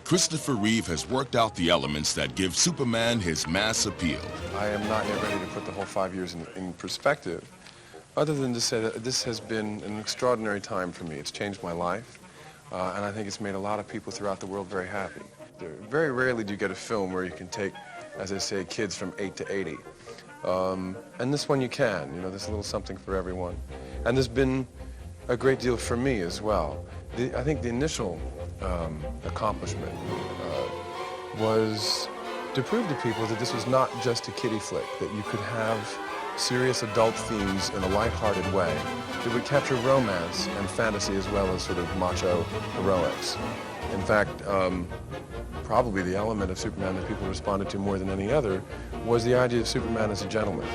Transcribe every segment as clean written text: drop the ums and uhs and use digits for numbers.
Christopher Reeve has worked out the elements that give Superman his mass appeal. I am not yet ready to put the whole 5 years in perspective, other than to say that this has been an extraordinary time for me. It's changed my life, and I think it's made a lot of people throughout the world very happy. Very rarely do you get a film where you can take, as I say, kids from 8 to 80. And this one you can, you know, there's a little something for everyone. And there's been a great deal for me as well. I think the initial accomplishment was to prove to people that this was not just a kiddie flick, that you could have serious adult themes in a lighthearted way that would capture romance and fantasy as well as sort of macho heroics. In fact, probably the element of Superman that people responded to more than any other was the idea of Superman as a gentleman.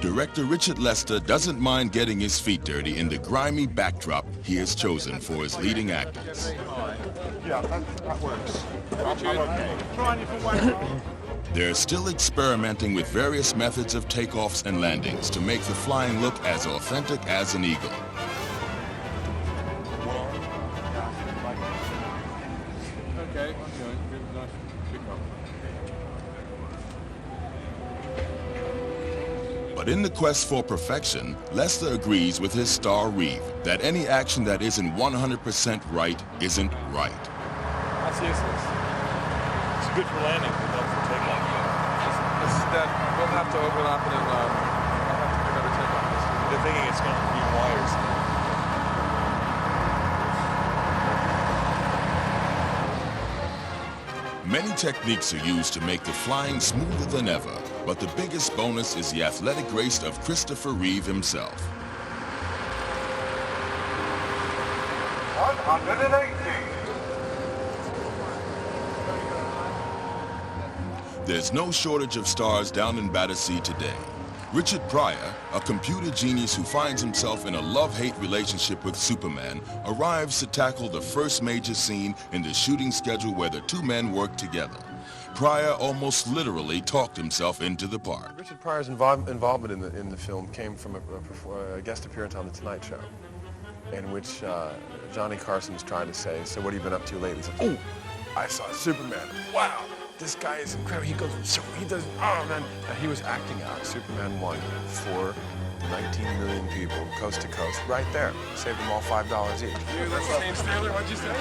Director Richard Lester doesn't mind getting his feet dirty in the grimy backdrop he has chosen for his leading actors. Yeah, that works. Okay. They're still experimenting with various methods of takeoffs and landings to make the flying look as authentic as an eagle. Okay. But in the quest for perfection, Lester agrees with his star Reeve that any action that isn't 100% right isn't right. That's useless. It's good for landing, but not for takeoff. This is dead. We'll have to open up and I'll have to pick up a takeoff. They're thinking it's going to be wires. Many techniques are used to make the flying smoother than ever, but the biggest bonus is the athletic grace of Christopher Reeve himself. 180. There's no shortage of stars down in Battersea today. Richard Pryor, a computer genius who finds himself in a love-hate relationship with Superman, arrives to tackle the first major scene in the shooting schedule where the two men work together. Pryor almost literally talked himself into the part. Richard Pryor's involvement in the film came from a guest appearance on The Tonight Show, in which Johnny Carson was trying to say, "So what have you been up to lately?" He said, "Oh, I saw Superman. Wow, this guy is incredible. He does, oh man." And he was acting out Superman 1 for 19 million people, coast to coast, right there. Saved them all $5 each. Dude, that's the same trailer. What'd you say?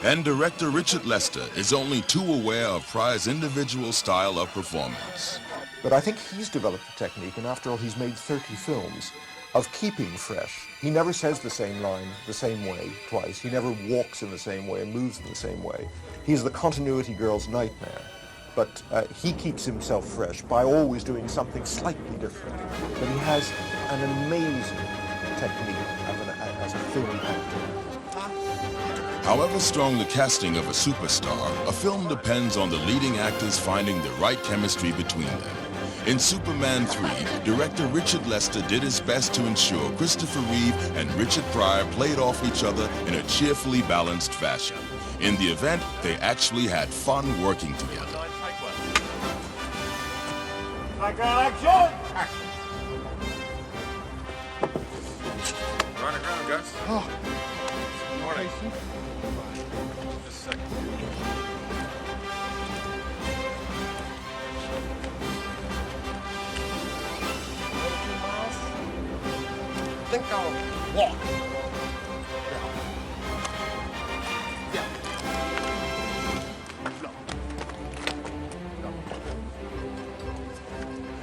And director Richard Lester is only too aware of Pryor's individual style of performance. But I think he's developed a technique, and after all, he's made 30 films, of keeping fresh. He never says the same line the same way twice. He never walks in the same way and moves in the same way. He's the continuity girl's nightmare. But he keeps himself fresh by always doing something slightly different. But he has an amazing technique as a film actor. However strong the casting of a superstar, a film depends on the leading actors finding the right chemistry between them. In Superman 3, director Richard Lester did his best to ensure Christopher Reeve and Richard Pryor played off each other in a cheerfully balanced fashion. In the event, they actually had fun working together. Action! We're on the ground, guys. Oh. Morning. Just a second. I think I'll walk.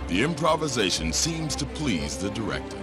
The improvisation seems to please the director.